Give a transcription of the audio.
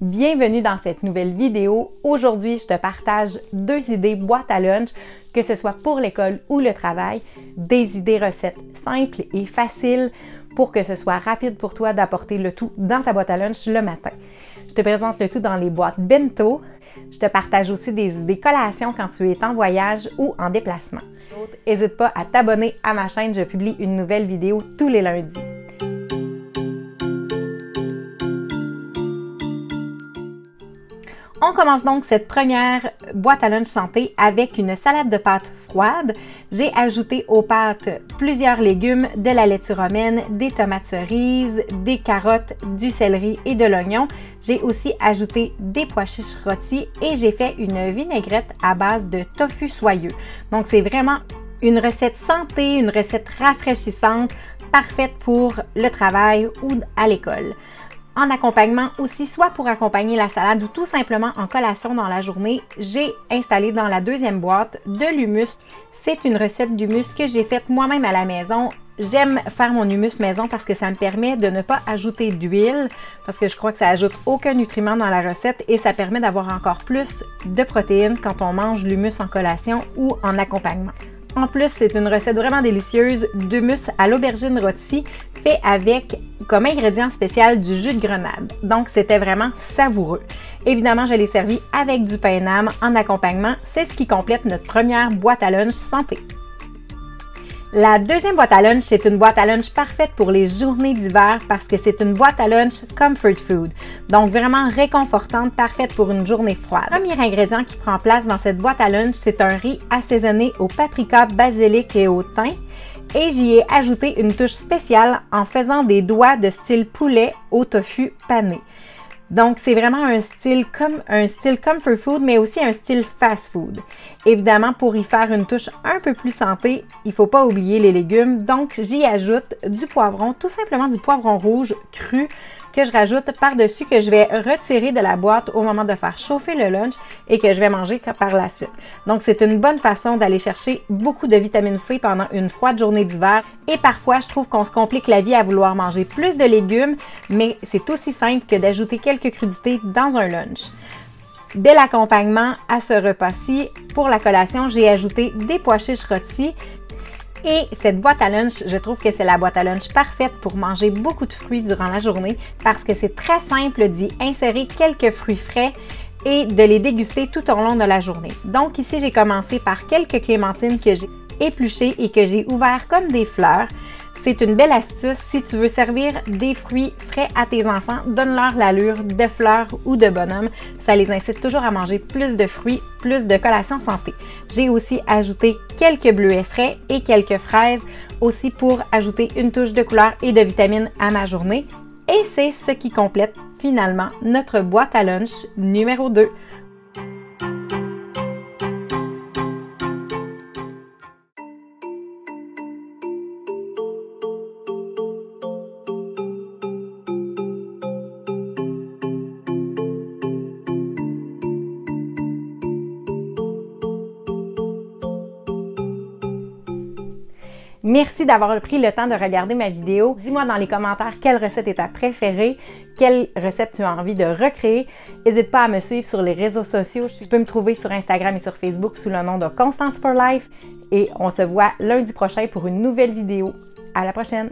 Bienvenue dans cette nouvelle vidéo. Aujourd'hui, je te partage 2 idées boîte à lunch, que ce soit pour l'école ou le travail, des idées recettes simples et faciles pour que ce soit rapide pour toi d'apporter le tout dans ta boîte à lunch le matin. Je te présente le tout dans les boîtes bento. Je te partage aussi des idées collations quand tu es en voyage ou en déplacement. N'hésite pas à t'abonner à ma chaîne, je publie une nouvelle vidéo tous les lundis. On commence donc cette première boîte à lunch santé avec une salade de pâtes froide. J'ai ajouté aux pâtes plusieurs légumes, de la laitue romaine, des tomates cerises, des carottes, du céleri et de l'oignon. J'ai aussi ajouté des pois chiches rôtis et j'ai fait une vinaigrette à base de tofu soyeux. Donc c'est vraiment une recette santé, une recette rafraîchissante, parfaite pour le travail ou à l'école. En accompagnement aussi, soit pour accompagner la salade ou tout simplement en collation dans la journée, j'ai installé dans la deuxième boîte de l'hummus. C'est une recette d'hummus que j'ai faite moi-même à la maison. J'aime faire mon hummus maison parce que ça me permet de ne pas ajouter d'huile, parce que je crois que ça ajoute aucun nutriment dans la recette et ça permet d'avoir encore plus de protéines quand on mange l'hummus en collation ou en accompagnement. En plus, c'est une recette vraiment délicieuse d'hummus à l'aubergine rôtie fait avec comme ingrédient spécial du jus de grenade. Donc, c'était vraiment savoureux. Évidemment, je l'ai servi avec du pain d'âme en accompagnement. C'est ce qui complète notre première boîte à lunch santé. La deuxième boîte à lunch, c'est une boîte à lunch parfaite pour les journées d'hiver parce que c'est une boîte à lunch comfort food. Donc vraiment réconfortante, parfaite pour une journée froide. Le premier ingrédient qui prend place dans cette boîte à lunch, c'est un riz assaisonné au paprika, basilic et au thym. Et j'y ai ajouté une touche spéciale en faisant des doigts de style poulet au tofu pané. Donc, c'est vraiment un style comfort food, mais aussi un style fast food. Évidemment, pour y faire une touche un peu plus santé, il ne faut pas oublier les légumes. Donc, j'y ajoute du poivron, tout simplement du poivron rouge cru que je rajoute par-dessus, que je vais retirer de la boîte au moment de faire chauffer le lunch et que je vais manger par la suite. Donc, c'est une bonne façon d'aller chercher beaucoup de vitamine C pendant une froide journée d'hiver. Et parfois, je trouve qu'on se complique la vie à vouloir manger plus de légumes, mais c'est aussi simple que d'ajouter quelques crudités dans un lunch. Dès l'accompagnement à ce repas-ci, pour la collation, j'ai ajouté des pois chiches rôtis. Et cette boîte à lunch, je trouve que c'est la boîte à lunch parfaite pour manger beaucoup de fruits durant la journée parce que c'est très simple d'y insérer quelques fruits frais et de les déguster tout au long de la journée. Donc ici, j'ai commencé par quelques clémentines que j'ai épluchées et que j'ai ouvertes comme des fleurs. C'est une belle astuce si tu veux servir des fruits frais à tes enfants, donne-leur l'allure de fleurs ou de bonhomme. Ça les incite toujours à manger plus de fruits, plus de collations santé. J'ai aussi ajouté quelques bleuets frais et quelques fraises aussi pour ajouter une touche de couleur et de vitamines à ma journée. Et c'est ce qui complète finalement notre boîte à lunch numéro 2. Merci d'avoir pris le temps de regarder ma vidéo. Dis-moi dans les commentaires quelle recette est ta préférée, quelle recette tu as envie de recréer. N'hésite pas à me suivre sur les réseaux sociaux. Tu peux me trouver sur Instagram et sur Facebook sous le nom de Constance for Life. Et on se voit lundi prochain pour une nouvelle vidéo. À la prochaine!